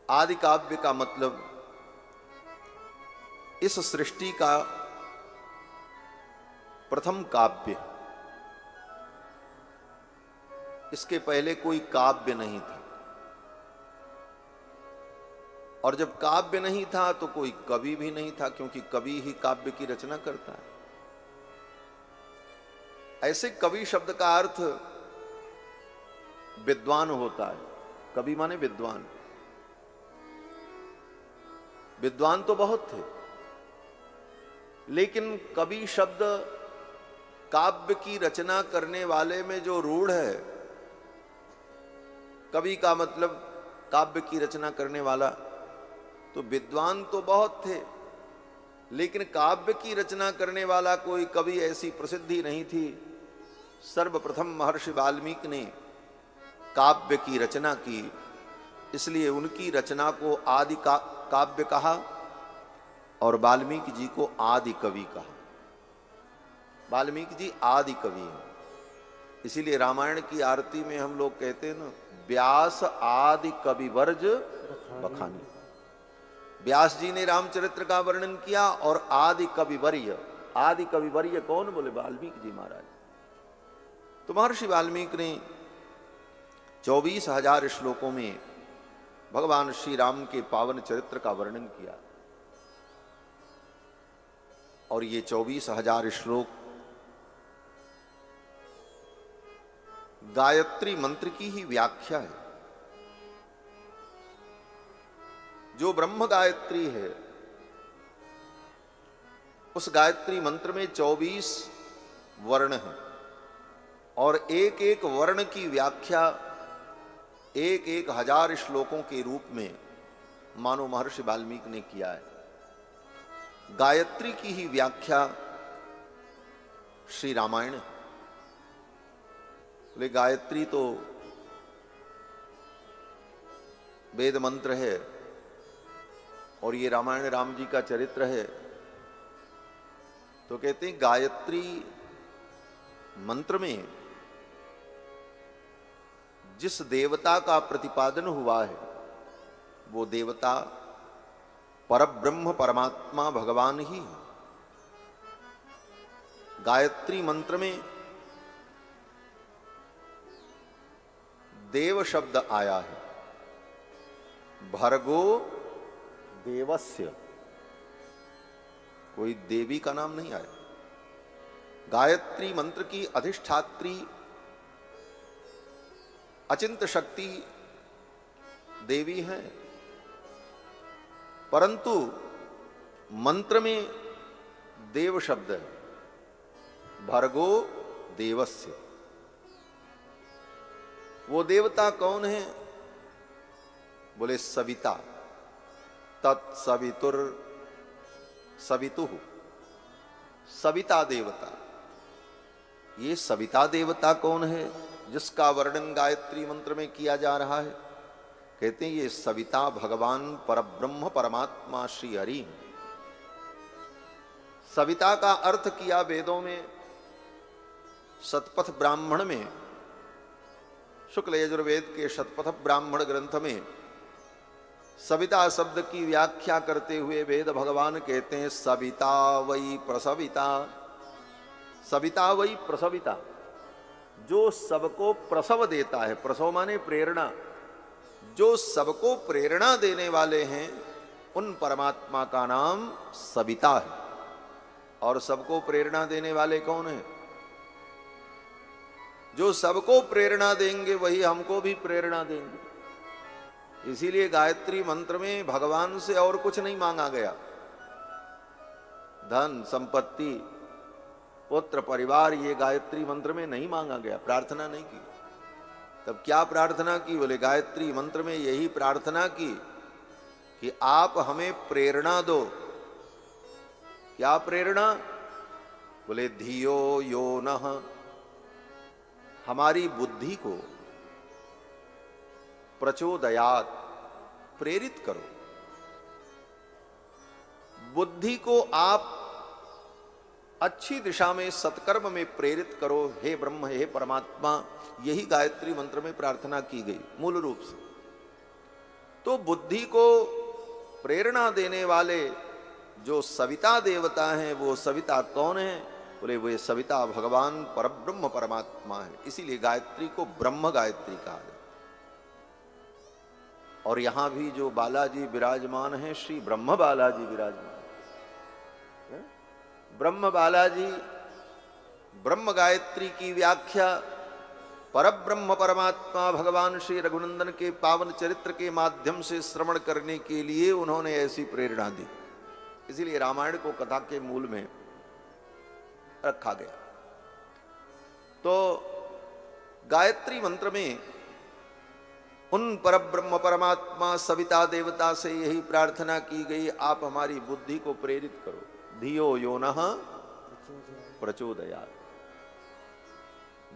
आदि काव्य का मतलब इस सृष्टि का प्रथम काव्य। इसके पहले कोई काव्य नहीं था, और जब काव्य नहीं था तो कोई कवि भी नहीं था, क्योंकि कवि ही काव्य की रचना करता है। ऐसे कवि शब्द का अर्थ विद्वान होता है। कवि माने विद्वान। विद्वान तो बहुत थे, लेकिन कवि शब्द काव्य की रचना करने वाले में जो रूढ़ है, कवि का मतलब काव्य की रचना करने वाला, तो विद्वान तो बहुत थे, लेकिन काव्य की रचना करने वाला कोई कवि ऐसी प्रसिद्धि नहीं थी। सर्वप्रथम महर्षि वाल्मीकि ने काव्य की रचना की, इसलिए उनकी रचना को आदि काव्य कहा और वाल्मीकि जी को आदि कवि कहा। वाल्मीकि जी आदि कवि हैं। इसीलिए रामायण की आरती में हम लोग कहते हैं ना, व्यास आदि कवि वर्ज बखानी। व्यास जी ने रामचरित्र का वर्णन किया और आदि कविवर्य। आदि कविवर्य कौन? बोले वाल्मीकि जी महाराज। तो महर्षि वाल्मीकि ने 24,000 श्लोकों में भगवान श्री राम के पावन चरित्र का वर्णन किया, और ये 24,000 श्लोक गायत्री मंत्र की ही व्याख्या है। जो ब्रह्म गायत्री है, उस गायत्री मंत्र में 24 वर्ण हैं, और एक एक वर्ण की व्याख्या एक एक 1000 श्लोकों के रूप में मानो महर्षि वाल्मीकि ने किया है। गायत्री की ही व्याख्या श्री रामायण है। बोले गायत्री तो वेद मंत्र है, और ये रामायण राम जी का चरित्र है, तो कहते हैं गायत्री मंत्र में जिस देवता का प्रतिपादन हुआ है, वो देवता परब्रह्म परमात्मा भगवान ही है। गायत्री मंत्र में देव शब्द आया है, भर्गो देवस्य, कोई देवी का नाम नहीं आया। गायत्री मंत्र की अधिष्ठात्री अचिंत शक्ति देवी हैं, परंतु मंत्र में देव शब्द है, भर्गो देवस्य। वो देवता कौन है? बोले सविता। तत्सवितुर सवितुः, सविता देवता। ये सविता देवता कौन है जिसका वर्णन गायत्री मंत्र में किया जा रहा है? कहते हैं ये सविता भगवान परब्रह्म परमात्मा श्री हरि। सविता का अर्थ किया वेदों में, शतपथ ब्राह्मण में, शुक्ल यजुर्वेद के शतपथ ब्राह्मण ग्रंथ में सविता शब्द की व्याख्या करते हुए वेद भगवान कहते हैं सविता वै प्रसविता। सविता वै प्रसविता, जो सबको प्रसव देता है। प्रसव माने प्रेरणा। जो सबको प्रेरणा देने वाले हैं, उन परमात्मा का नाम सविता है। और सबको प्रेरणा देने वाले कौन हैं? जो सबको प्रेरणा देंगे वही हमको भी प्रेरणा देंगे। इसीलिए गायत्री मंत्र में भगवान से और कुछ नहीं मांगा गया। धन, संपत्ति, पुत्र, परिवार, ये गायत्री मंत्र में नहीं मांगा गया, प्रार्थना नहीं की। तब क्या प्रार्थना की? बोले गायत्री मंत्र में यही प्रार्थना की कि आप हमें प्रेरणा दो। क्या प्रेरणा? बोले धियो यो नः, हमारी बुद्धि को प्रचोदयात, प्रेरित करो। बुद्धि को आप अच्छी दिशा में, सत्कर्म में प्रेरित करो, हे ब्रह्म, हे परमात्मा। यही गायत्री मंत्र में प्रार्थना की गई मूल रूप से। तो बुद्धि को प्रेरणा देने वाले जो सविता देवता हैं, वो सविता कौन है? बोले वे सविता भगवान परब्रह्म परमात्मा है। इसीलिए गायत्री को ब्रह्म गायत्री कहा जाता है। और यहां भी जो बालाजी विराजमान है, श्री ब्रह्म बालाजी विराजमान है। ब्रह्म बालाजी ब्रह्म गायत्री की व्याख्या परब्रह्म परमात्मा भगवान श्री रघुनंदन के पावन चरित्र के माध्यम से श्रवण करने के लिए उन्होंने ऐसी प्रेरणा दी। इसीलिए रामायण को कथा के मूल में रखा गया। तो गायत्री मंत्र में उन परब्रह्म परमात्मा सविता देवता से यही प्रार्थना की गई, आप हमारी बुद्धि को प्रेरित करो। धियो यो नः प्रचोदयात्।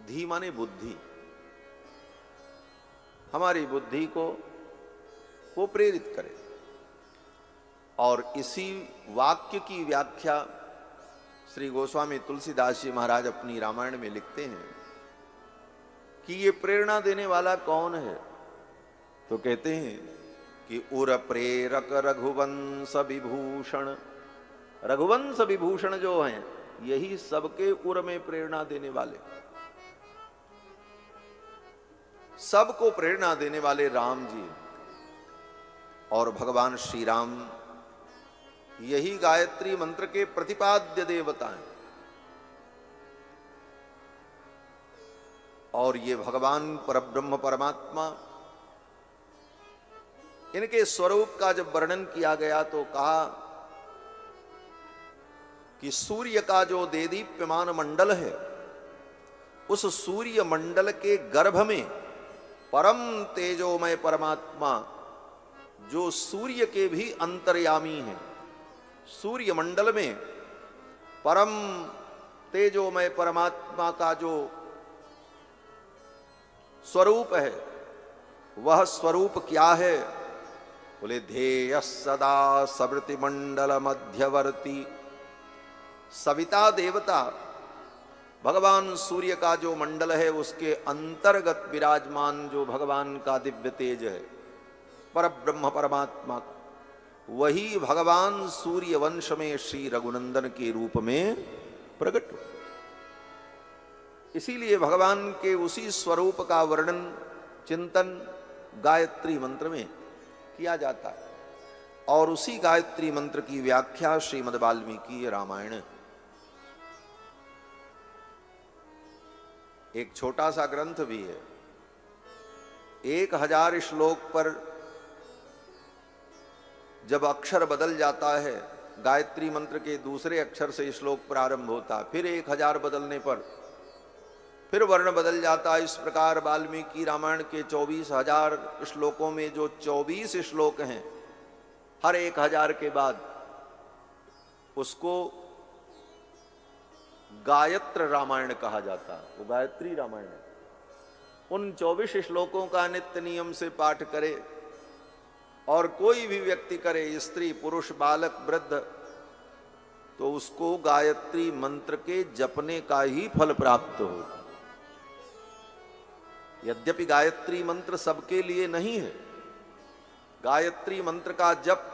धी माने बुद्धि, हमारी बुद्धि को वो प्रेरित करे। और इसी वाक्य की व्याख्या श्री गोस्वामी तुलसीदास जी महाराज अपनी रामायण में लिखते हैं कि ये प्रेरणा देने वाला कौन है। तो कहते हैं कि उर प्रेरक रघुवंश विभूषण। रघुवंश विभूषण जो हैं, यही सबके उर में प्रेरणा देने वाले, सबको प्रेरणा देने वाले राम जी। और भगवान श्री राम यही गायत्री मंत्र के प्रतिपाद्य देवता हैं। और ये भगवान परब्रह्म परमात्मा, इनके स्वरूप का जब वर्णन किया गया तो कहा कि सूर्य का जो देदीप्यमान मंडल है, उस सूर्य मंडल के गर्भ में परम तेजोमय परमात्मा, जो सूर्य के भी अंतर्यामी हैं, सूर्य मंडल में परम तेजोमय परमात्मा का जो स्वरूप है, वह स्वरूप क्या है? बोले ध्येय सदा सवृति मंडल मध्यवर्ती। सविता देवता भगवान सूर्य का जो मंडल है, उसके अंतर्गत विराजमान जो भगवान का दिव्य तेज है, परब्रह्म परमात्मा, वही भगवान सूर्य वंश में श्री रघुनंदन के रूप में प्रकट हो। इसीलिए भगवान के उसी स्वरूप का वर्णन चिंतन गायत्री मंत्र में किया जाता है। और उसी गायत्री मंत्र की व्याख्या श्रीमद् वाल्मीकि रामायण, एक छोटा सा ग्रंथ भी है, 1000 श्लोक पर जब अक्षर बदल जाता है, गायत्री मंत्र के दूसरे अक्षर से श्लोक प्रारंभ होता, फिर 1000 बदलने पर फिर वर्ण बदल जाता। इस प्रकार वाल्मीकि रामायण के 24,000 श्लोकों में जो 24 श्लोक हैं, हर 1000 के बाद उसको गायत्र रामायण कहा जाता है। वो गायत्री रामायण है। उन 24 श्लोकों का नित्य नियम से पाठ करे, और कोई भी व्यक्ति करे, स्त्री पुरुष बालक वृद्ध, तो उसको गायत्री मंत्र के जपने का ही फल प्राप्त हो। यद्यपि गायत्री मंत्र सबके लिए नहीं है, गायत्री मंत्र का जप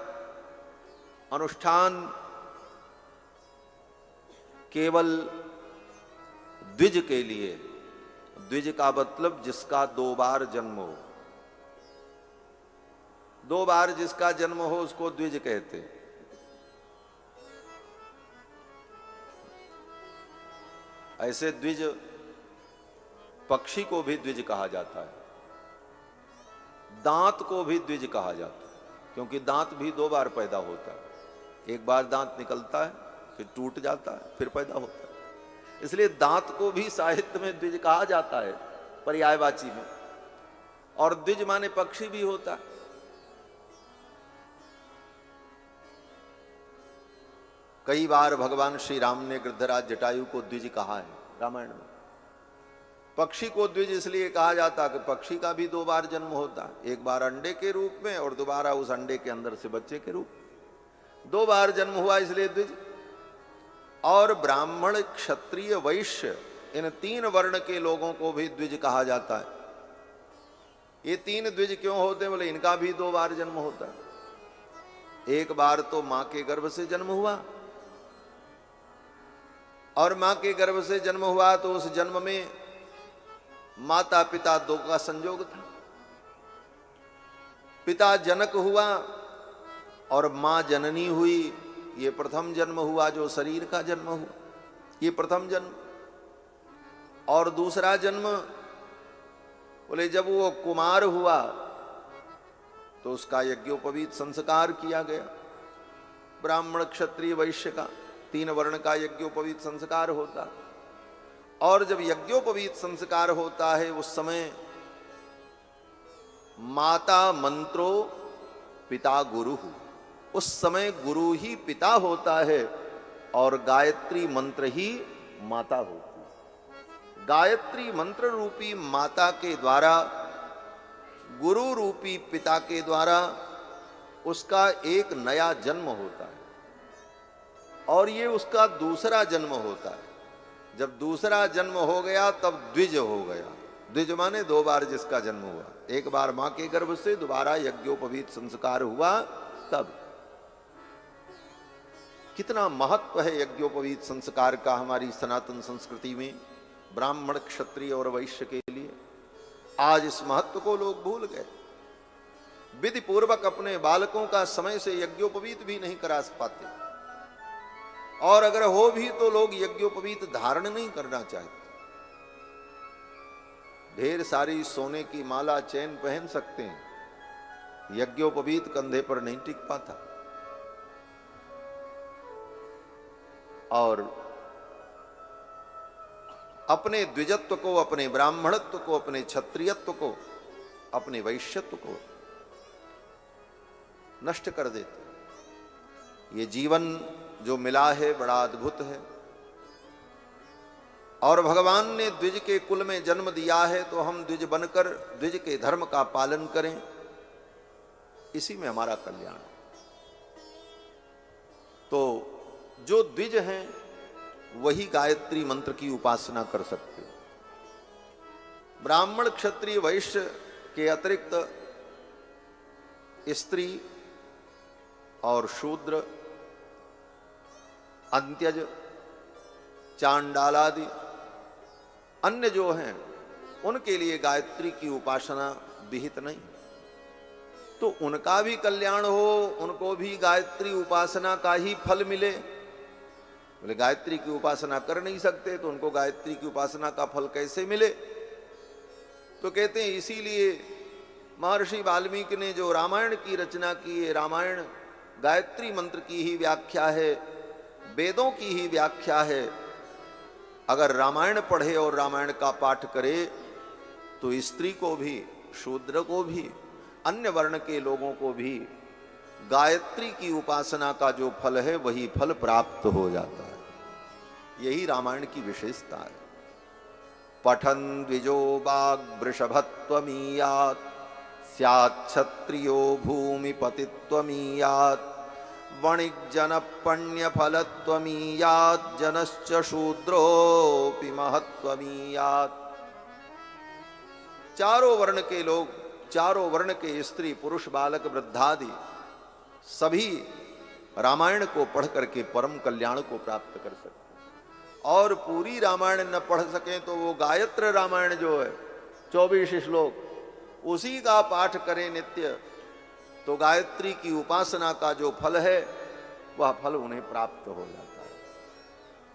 अनुष्ठान केवल द्विज के लिए। द्विज का मतलब जिसका 2 बार जन्म हो, 2 बार जिसका जन्म हो उसको द्विज कहते। ऐसे द्विज, पक्षी को भी द्विज कहा जाता है, दांत को भी द्विज कहा जाता है, क्योंकि दांत भी 2 बार पैदा होता है। एक बार दांत निकलता है, फिर टूट जाता है, फिर पैदा होता है। इसलिए दांत को भी साहित्य में द्विज कहा जाता है, पर्यायवाची में। और द्विज माने पक्षी भी होता है। कई बार भगवान श्री राम ने गृद्धराज जटायु को द्विज कहा है रामायण में। पक्षी को द्विज इसलिए कहा जाता है कि पक्षी का भी 2 बार जन्म होता है, एक बार अंडे के रूप में और दोबारा उस अंडे के अंदर से बच्चे के रूप में। 2 बार जन्म हुआ इसलिए द्विज। और ब्राह्मण क्षत्रिय वैश्य, इन 3 वर्ण के लोगों को भी द्विज कहा जाता है। ये 3 द्विज क्यों होते हैं? बोले इनका भी 2 बार जन्म होता है। एक बार तो मां के गर्भ से जन्म हुआ, और मां के गर्भ से जन्म हुआ तो उस जन्म में माता पिता 2 का संयोग था। पिता जनक हुआ और मां जननी हुई। ये प्रथम जन्म हुआ, जो शरीर का जन्म हुआ, ये प्रथम जन्म। और दूसरा जन्म बोले जब वो कुमार हुआ तो उसका यज्ञोपवीत संस्कार किया गया। ब्राह्मण क्षत्रिय वैश्य का 3 वर्ण का यज्ञोपवीत संस्कार होता। और जब यज्ञोपवीत संस्कार होता है उस समय माता मंत्रो पिता गुरु, उस समय गुरु ही पिता होता है और गायत्री मंत्र ही माता होती है। गायत्री मंत्र रूपी माता के द्वारा, गुरु रूपी पिता के द्वारा उसका एक नया जन्म होता है, और ये उसका दूसरा जन्म होता है। जब दूसरा जन्म हो गया तब द्विज हो गया। द्विज माने 2 बार जिसका जन्म हुआ, एक बार मां के गर्भ से, दोबारा यज्ञोपवीत संस्कार हुआ तब। कितना महत्व है यज्ञोपवीत संस्कार का हमारी सनातन संस्कृति में, ब्राह्मण क्षत्रिय और वैश्य के लिए। आज इस महत्व को लोग भूल गए। विधि पूर्वक अपने बालकों का समय से यज्ञोपवीत भी नहीं करा पाते, और अगर हो भी तो लोग यज्ञोपवीत धारण नहीं करना चाहते। ढेर सारी सोने की माला चैन पहन सकते हैं, यज्ञोपवीत कंधे पर नहीं टिक पाता। और अपने द्विजत्व को, अपने ब्राह्मणत्व को, अपने क्षत्रियत्व को, अपने वैश्यत्व को नष्ट कर देते। ये जीवन जो मिला है बड़ा अद्भुत है, और भगवान ने द्विज के कुल में जन्म दिया है तो हम द्विज बनकर द्विज के धर्म का पालन करें, इसी में हमारा कल्याण है। तो जो द्विज हैं वही गायत्री मंत्र की उपासना कर सकते। ब्राह्मण क्षत्रिय वैश्य के अतिरिक्त स्त्री और शूद्र, अंत्यज, चांडालादि अन्य जो हैं उनके लिए गायत्री की उपासना विहित नहीं। तो उनका भी कल्याण हो, उनको भी गायत्री उपासना का ही फल मिले। बोले गायत्री की उपासना कर नहीं सकते तो उनको गायत्री की उपासना का फल कैसे मिले? तो कहते हैं इसीलिए महर्षि वाल्मीकि ने जो रामायण की रचना की है, रामायण गायत्री मंत्र की ही व्याख्या है, वेदों की ही व्याख्या है। अगर रामायण पढ़े और रामायण का पाठ करे तो स्त्री को भी, शूद्र को भी, अन्य वर्ण के लोगों को भी गायत्री की उपासना का जो फल है वही फल प्राप्त हो जाता है। यही रामायण की विशेषता है। पठन द्विजो बाग वृषभत्वमीयात् स्यात् क्षत्रियो भूमिपतित्वमीयात् वणिज्जन पण्य फलत्वमीयात् जनश्च शूद्रोऽपि महत्वमीयात्। चारों वर्ण के लोग, चारों वर्ण के स्त्री पुरुष बालक वृद्धादि सभी रामायण को पढ़ करके परम कल्याण को प्राप्त कर सकते। और पूरी रामायण न पढ़ सकें तो वो गायत्र रामायण जो है 24 श्लोक, उसी का पाठ करें नित्य, तो गायत्री की उपासना का जो फल है वह फल उन्हें प्राप्त हो जाता है।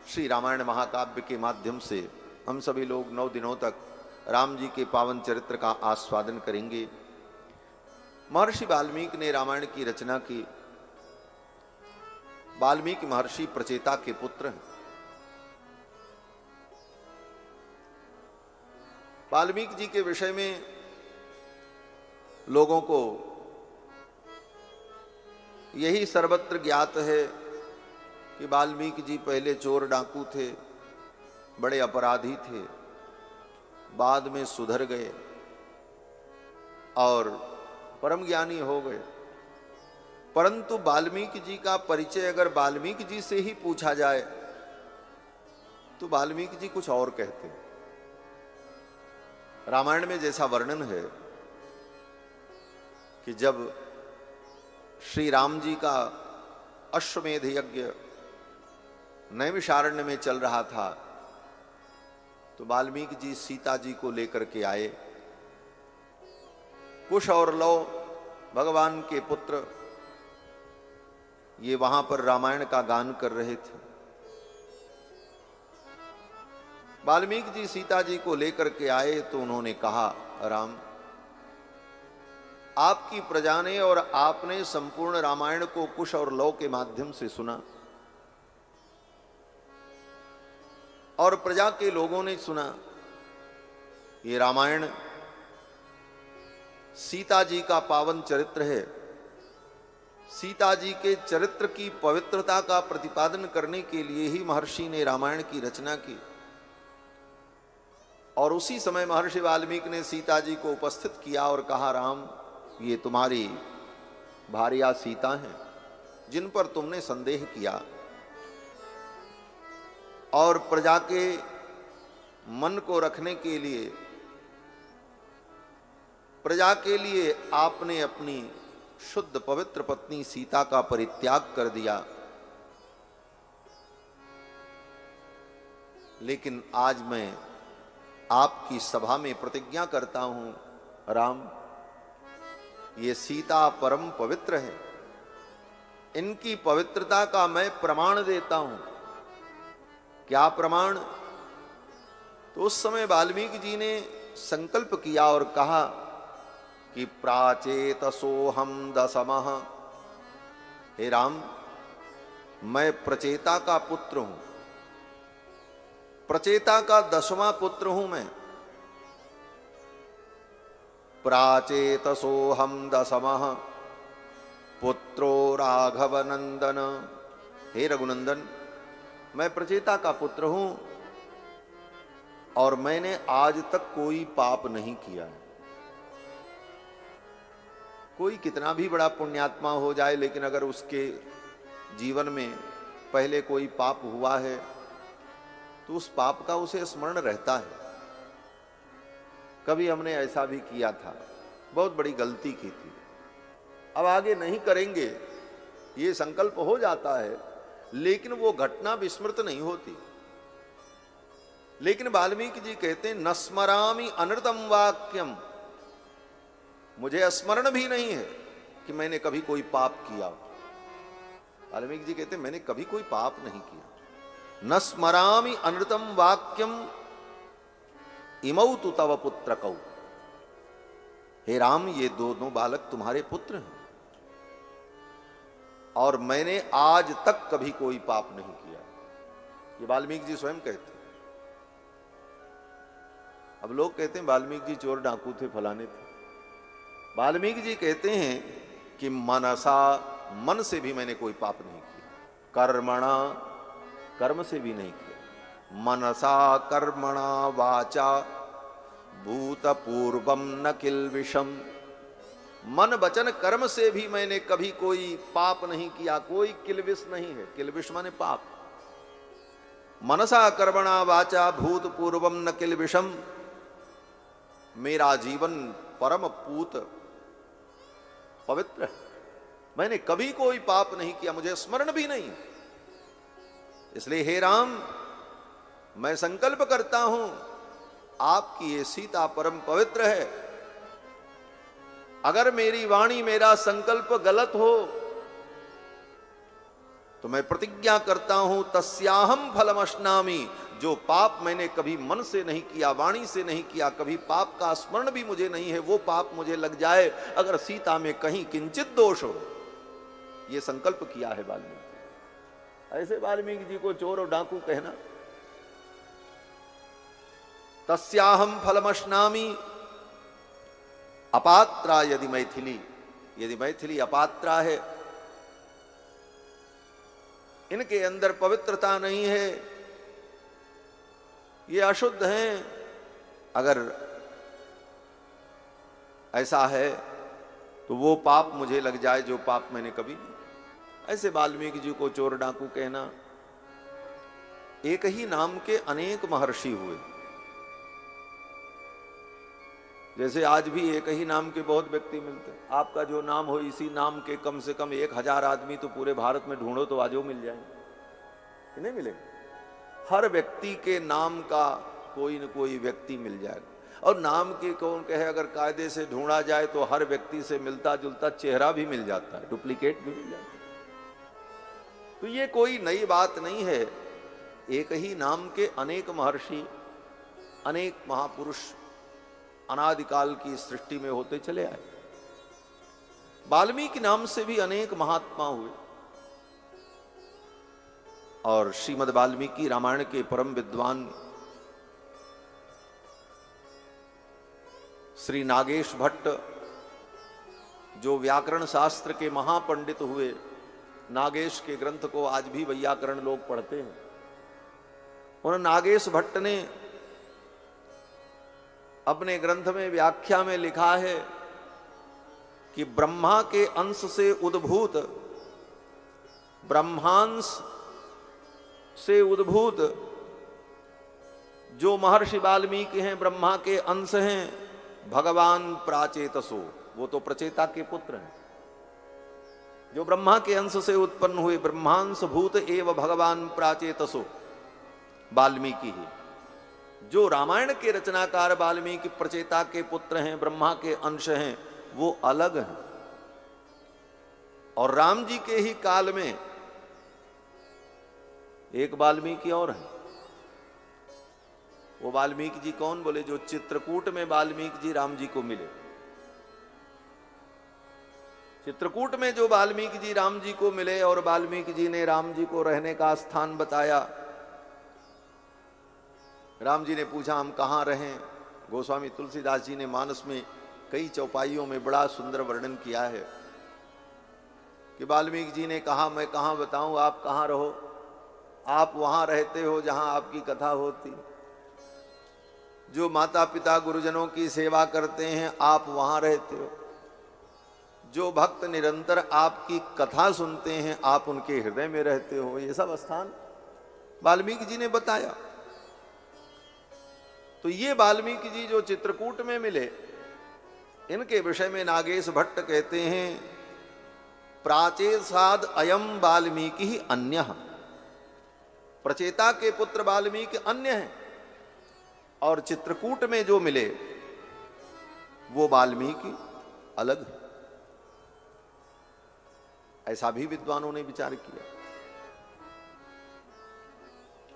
श्री रामायण महाकाव्य के माध्यम से हम सभी लोग 9 दिनों तक राम जी के पावन चरित्र का आस्वादन करेंगे। महर्षि वाल्मीकि ने रामायण की रचना की। वाल्मीकि महर्षि प्रचेता के पुत्र हैं। वाल्मीकि जी के विषय में लोगों को यही सर्वत्र ज्ञात है कि वाल्मीकि जी पहले चोर डाकू थे, बड़े अपराधी थे, बाद में सुधर गए और परम ज्ञानी हो गए। परंतु वाल्मीकि जी का परिचय अगर वाल्मीकि जी से ही पूछा जाए तो वाल्मीकि जी कुछ और कहते हैं। रामायण में जैसा वर्णन है कि जब श्री राम जी का अश्वमेध यज्ञ नैमिषारण्य में चल रहा था तो वाल्मीकि जी सीता जी को लेकर के आए। कुश और लव भगवान के पुत्र ये वहां पर रामायण का गान कर रहे थे। वाल्मीकि जी सीता जी को लेकर के आए तो उन्होंने कहा, राम, आपकी प्रजा ने और आपने संपूर्ण रामायण को कुश और लव के माध्यम से सुना और प्रजा के लोगों ने सुना। ये रामायण सीता जी का पावन चरित्र है। सीता जी के चरित्र की पवित्रता का प्रतिपादन करने के लिए ही महर्षि ने रामायण की रचना की। और उसी समय महर्षि वाल्मीकि ने सीता जी को उपस्थित किया और कहा, राम, ये तुम्हारी भार्या सीता हैं जिन पर तुमने संदेह किया और प्रजा के मन को रखने के लिए, प्रजा के लिए आपने अपनी शुद्ध पवित्र पत्नी सीता का परित्याग कर दिया। लेकिन आज मैं आपकी सभा में प्रतिज्ञा करता हूं, राम, ये सीता परम पवित्र है, इनकी पवित्रता का मैं प्रमाण देता हूं। क्या प्रमाण? तो उस समय वाल्मीकि जी ने संकल्प किया और कहा कि प्राचेतसोहम दशमः, हे राम, मैं प्रचेता का पुत्र हूं, प्रचेता का 10वां पुत्र हूं मैं। प्राचेतसोहम दशमः पुत्रो राघव नंदन, हे रघुनंदन, मैं प्रचेता का पुत्र हूं और मैंने आज तक कोई पाप नहीं किया है। कोई कितना भी बड़ा पुण्यात्मा हो जाए, लेकिन अगर उसके जीवन में पहले कोई पाप हुआ है तो उस पाप का उसे स्मरण रहता है। कभी हमने ऐसा भी किया था, बहुत बड़ी गलती की थी, अब आगे नहीं करेंगे, ये संकल्प हो जाता है, लेकिन वो घटना विस्मृत नहीं होती। लेकिन वाल्मीकि जी कहते हैं, न स्मरामि अनृतम वाक्यम, मुझे स्मरण भी नहीं है कि मैंने कभी कोई पाप किया। वाल्मीकि जी कहते हैं, मैंने कभी कोई पाप नहीं किया। न स्मरामि अनृतम वाक्यम इमौ तु तव पुत्र कौ, हे राम, ये दोनों बालक तुम्हारे पुत्र हैं और मैंने आज तक कभी कोई पाप नहीं किया। ये वाल्मीकि जी स्वयं कहते हैं। अब लोग कहते हैं वाल्मीकि जी चोर डाकू थे, फलाने थे। वाल्मीकि जी कहते हैं कि मनसा, मन से भी मैंने कोई पाप नहीं किया, कर्मणा, कर्म से भी नहीं किया, मनसा कर्मणा वाचा भूतपूर्वम न किल्बिषम, मन वचन कर्म से भी मैंने कभी कोई पाप नहीं किया, कोई किल्बिष नहीं है। किल्बिष माने पाप। मनसा कर्मणा वाचा भूतपूर्वम न किल्बिषम, मेरा जीवन परम पूत पवित्र है, मैंने कभी कोई पाप नहीं किया, मुझे स्मरण भी नहीं। इसलिए हे राम, मैं संकल्प करता हूं, आपकी ये सीता परम पवित्र है। अगर मेरी वाणी, मेरा संकल्प गलत हो तो मैं प्रतिज्ञा करता हूं, तस्याहम फलमश्नामि, जो पाप मैंने कभी मन से नहीं किया, वाणी से नहीं किया, कभी पाप का स्मरण भी मुझे नहीं है, वो पाप मुझे लग जाए अगर सीता में कहीं किंचित दोष हो। ये संकल्प किया है वाल्मीकि। ऐसे वाल्मीकि जी को चोर और डाकू कहना। तस्याहम फलमश्नामि अपात्रा यदि मैथिली, यदि मैथिली अपात्रा है, इनके अंदर पवित्रता नहीं है, ये अशुद्ध हैं, अगर ऐसा है तो वो पाप मुझे लग जाए जो पाप मैंने कभी नहीं। ऐसे वाल्मीकि जी को चोर डाकू कहना। एक ही नाम के अनेक महर्षि हुए। जैसे आज भी एक ही नाम के बहुत व्यक्ति मिलते हैं। आपका जो नाम हो, इसी नाम के कम से कम 1000 आदमी तो पूरे भारत में ढूंढो तो आज वो मिल जाएंगे कि नहीं मिलेंगे। हर व्यक्ति के नाम का कोई न कोई व्यक्ति मिल जाएगा। और नाम की कौन कहे, अगर कायदे से ढूंढा जाए तो हर व्यक्ति से मिलता जुलता चेहरा भी मिल जाता है, डुप्लीकेट भी मिल जाता है। तो ये कोई नई बात नहीं है। एक ही नाम के अनेक महर्षि, अनेक महापुरुष अनादिकाल की सृष्टि में होते चले आए। वाल्मीकि नाम से भी अनेक महात्मा हुए। और श्रीमद् वाल्मीकि रामायण के परम विद्वान श्री नागेश भट्ट, जो व्याकरण शास्त्र के महापंडित हुए, नागेश के ग्रंथ को आज भी वैयाकरण लोग पढ़ते हैं। उन नागेश भट्ट ने अपने ग्रंथ में व्याख्या में लिखा है कि ब्रह्मा के अंश से उद्भूत, ब्रह्मांश से उद्भूत जो महर्षि वाल्मीकि हैं, ब्रह्मा के अंश हैं, भगवान प्राचेतसो, वो तो प्रचेता के पुत्र हैं। जो ब्रह्मा के अंश से उत्पन्न हुए, ब्रह्मांश भूत एव भगवान प्राचेतसो, वाल्मीकि ही। जो रामायण के रचनाकार वाल्मीकि प्रचेता के पुत्र हैं, ब्रह्मा के अंश हैं, वो अलग हैं। और राम जी के ही काल में एक वाल्मीकि और है। वो वाल्मीकि जी कौन? बोले जो चित्रकूट में वाल्मीकि जी राम जी को मिले। चित्रकूट में जो वाल्मीकि जी राम जी को मिले और वाल्मीकि जी ने राम जी को रहने का स्थान बताया। राम जी ने पूछा हम कहाँ रहें? गोस्वामी तुलसीदास जी ने मानस में कई चौपाइयों में बड़ा सुंदर वर्णन किया है कि वाल्मीकि जी ने कहा मैं कहाँ बताऊं, आप कहाँ रहो? आप वहां रहते हो जहां आपकी कथा होती। जो माता पिता गुरुजनों की सेवा करते हैं, आप वहां रहते हो। जो भक्त निरंतर आपकी कथा सुनते हैं, आप उनके हृदय में रहते हो। ये सब स्थान वाल्मीकि जी ने बताया। तो ये वाल्मीकि जी जो चित्रकूट में मिले, इनके विषय में नागेश भट्ट कहते हैं प्राचेसाद अयम वाल्मीकि ही अन्यः। प्रचेता के पुत्र वाल्मीकि अन्य हैं और चित्रकूट में जो मिले वो वाल्मीकि अलग है। ऐसा भी विद्वानों ने विचार किया।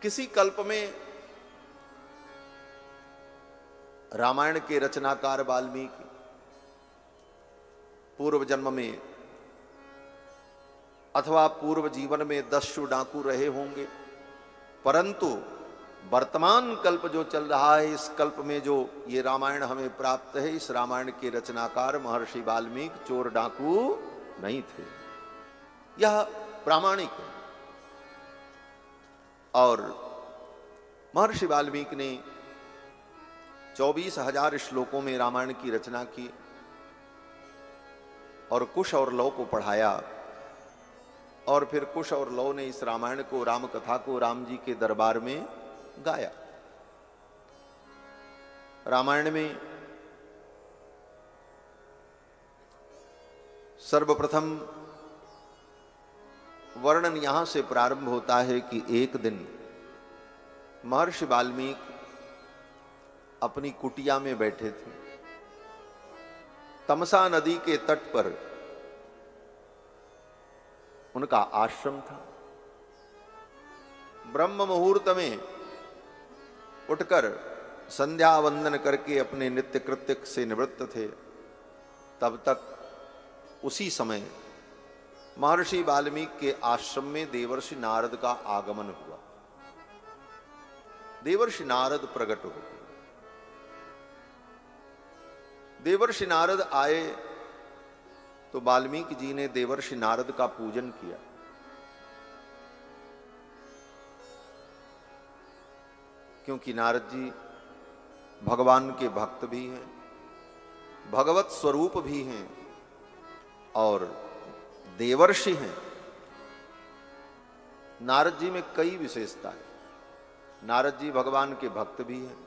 किसी कल्प में रामायण के रचनाकार वाल्मीकि पूर्व जन्म में अथवा पूर्व जीवन में दस्यु डाकू रहे होंगे, परंतु वर्तमान कल्प जो चल रहा है, इस कल्प में जो ये रामायण हमें प्राप्त है, इस रामायण के रचनाकार महर्षि वाल्मीकि चोर डाकू नहीं थे। यह प्रामाणिक है। और महर्षि वाल्मीकि ने 24,000 श्लोकों में रामायण की रचना की और कुश और लव को पढ़ाया। और फिर कुश और लव ने इस रामायण को, राम कथा को राम जी के दरबार में गाया। रामायण में सर्वप्रथम वर्णन यहां से प्रारंभ होता है कि एक दिन महर्षि वाल्मीकि अपनी कुटिया में बैठे थे। तमसा नदी के तट पर उनका आश्रम था। ब्रह्म मुहूर्त में उठकर संध्या वंदन करके अपने नित्य कृत्य से निवृत्त थे। तब तक उसी समय महर्षि वाल्मीकि के आश्रम में देवर्षि नारद का आगमन हुआ। देवर्षि नारद प्रकट हो गए। देवर्षि नारद आए तो वाल्मीकि जी ने देवर्षि नारद का पूजन किया। क्योंकि नारद जी भगवान के भक्त भी हैं, भगवत स्वरूप भी हैं और देवर्षि हैं। नारद जी में कई विशेषता है। नारद जी भगवान के भक्त भी हैं,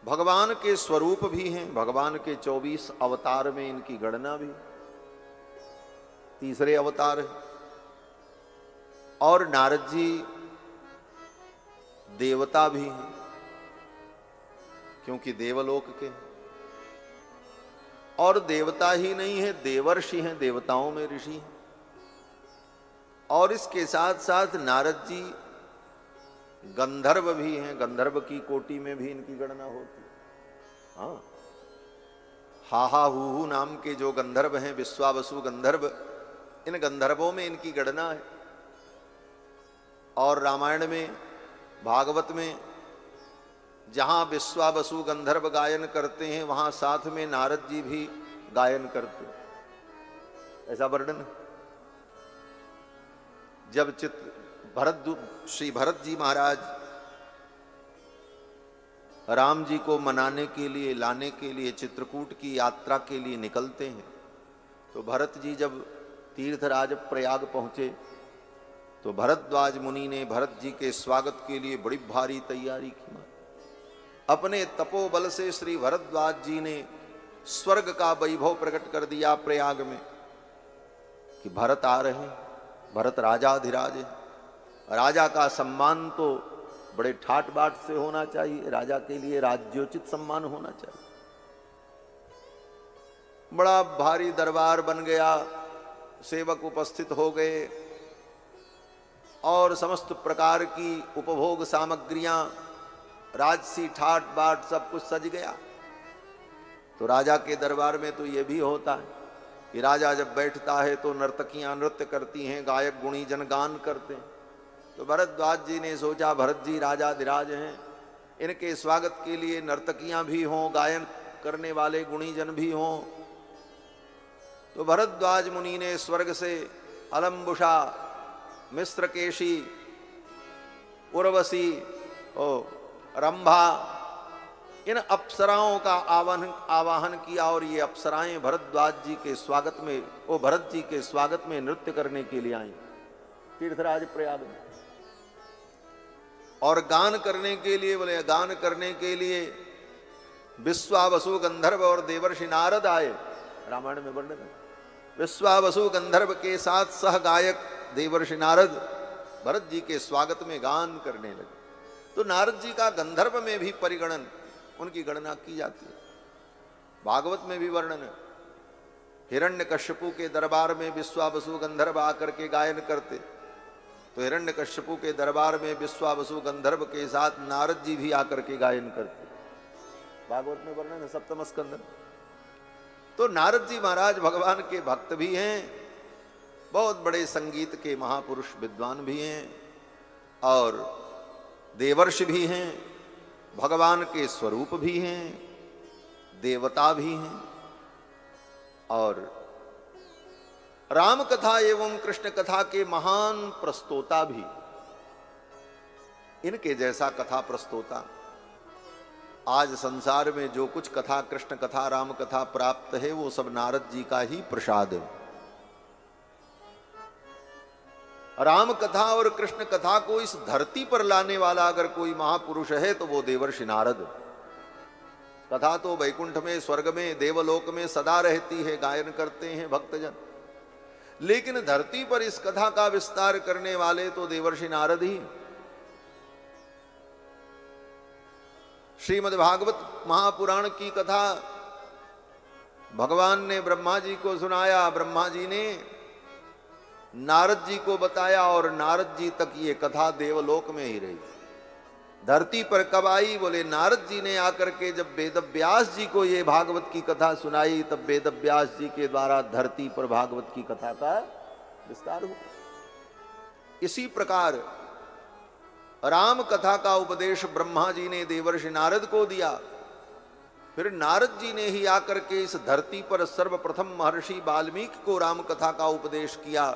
भगवान के स्वरूप भी हैं, भगवान के 24 अवतार में इनकी गणना भी, तीसरे अवतार है। और नारद जी देवता भी हैं, क्योंकि देवलोक के, और देवता ही नहीं है, देवर्षि हैं, देवताओं में ऋषि हैं। और इसके साथ साथ नारद जी गंधर्व भी हैं, गंधर्व की कोटि में भी इनकी गणना होती है। हाँ, हाहा हूहू नाम के जो गंधर्व हैं, विश्वावसु गंधर्व, इन गंधर्वों में इनकी गणना है। और रामायण में, भागवत में जहां विश्वावसु गंधर्व गायन करते हैं, वहां साथ में नारद जी भी गायन करते हैं, ऐसा वर्णन। जब श्री भरत जी महाराज राम जी को मनाने के लिए, लाने के लिए चित्रकूट की यात्रा के लिए निकलते हैं, तो भरत जी जब तीर्थराज प्रयाग पहुंचे तो भरद्वाज मुनि ने भरत जी के स्वागत के लिए बड़ी भारी तैयारी की। अपने तपोबल से श्री भरद्वाज जी ने स्वर्ग का वैभव प्रकट कर दिया प्रयाग में कि भरत आ रहे हैं, भरत राजाधिराज है। राजा का सम्मान तो बड़े ठाट बाट से होना चाहिए, राजा के लिए राज्योचित सम्मान होना चाहिए। बड़ा भारी दरबार बन गया, सेवक उपस्थित हो गए और समस्त प्रकार की उपभोग सामग्रियां, राजसी ठाट बाट सब कुछ सज गया। तो राजा के दरबार में तो ये भी होता है कि राजा जब बैठता है तो नर्तकियां नृत्य करती हैं, गायक गुणी जन गान करते हैं। तो भरद्वाज जी ने सोचा भरत जी राजाधिराज हैं, इनके स्वागत के लिए नर्तकियां भी हों, गायन करने वाले गुणी जन भी हों। तो भरद्वाज मुनि ने स्वर्ग से अलम्बुषा, मिश्रकेशी, उर्वशी और रंभा, इन अप्सराओं का आवाहन किया और ये अप्सराएं भरद्वाज जी के स्वागत में, भरत जी के स्वागत में नृत्य करने के लिए आई तीर्थराज प्रयाग में। और गान करने के लिए, बोले गान करने के लिए विश्वावसु गंधर्व और देवर्षि नारद आए। रामायण में वर्णन है, विश्वावसु गंधर्व के साथ सह गायक देवर्षि नारद भरत जी के स्वागत में गान करने लगे। तो नारद जी का गंधर्व में भी परिगणन, उनकी गणना की जाती है। भागवत में भी वर्णन है, हिरण्यकश्यपु के दरबार में विश्वावसु गंधर्व आकर के गायन करते, तो हिरण्यकश्यपु के दरबार में विश्वावसु गंधर्व के साथ नारद जी भी आकर के गायन करते। भागवत में वर्णन है, सप्तम स्कंद। तो नारद जी महाराज भगवान के भक्त भी हैं, बहुत बड़े संगीत के महापुरुष विद्वान भी हैं, और देवर्षि भी हैं, भगवान के स्वरूप भी हैं, देवता भी हैं, और राम कथा एवं कृष्ण कथा के महान प्रस्तोता भी। इनके जैसा कथा प्रस्तोता आज संसार में जो कुछ कथा, कृष्ण कथा, राम कथा प्राप्त है, वो सब नारद जी का ही प्रसाद है। राम कथा और कृष्ण कथा को इस धरती पर लाने वाला अगर कोई महापुरुष है तो वो देवर्षि नारद। कथा तो वैकुंठ में, स्वर्ग में, देवलोक में सदा रहती है, गायन करते हैं भक्तजन, लेकिन धरती पर इस कथा का विस्तार करने वाले तो देवर्षि नारद ही। श्रीमद् भागवत महापुराण की कथा भगवान ने ब्रह्मा जी को सुनाया, ब्रह्मा जी ने नारद जी को बताया, और नारद जी तक ये कथा देवलोक में ही रही। धरती पर कब आई? बोले नारद जी ने आकर के जब वेदव्यास जी को ये भागवत की कथा सुनाई, तब वेदव्यास जी के द्वारा धरती पर भागवत की कथा का विस्तार हुआ। इसी प्रकार राम कथा का उपदेश ब्रह्मा जी ने देवर्षि नारद को दिया, फिर नारद जी ने ही आकर के इस धरती पर सर्वप्रथम महर्षि वाल्मीकि को राम कथा का उपदेश किया।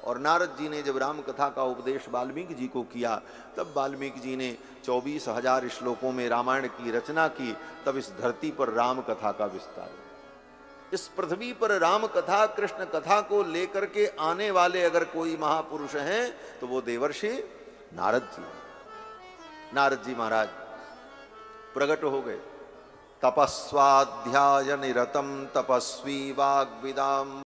और नारद जी ने जब राम कथा का उपदेश वाल्मीकि जी को किया, तब वाल्मीकि जी ने 24,000 श्लोकों में रामायण की रचना की। तब इस धरती पर राम कथा का विस्तार। इस पृथ्वी पर राम कथा, कृष्ण कथा को लेकर के आने वाले अगर कोई महापुरुष हैं तो वो देवर्षि नारद जी। नारद जी महाराज प्रकट हो गए। तपस्वाध्याय निरतं तपस्वी वाग्विदाम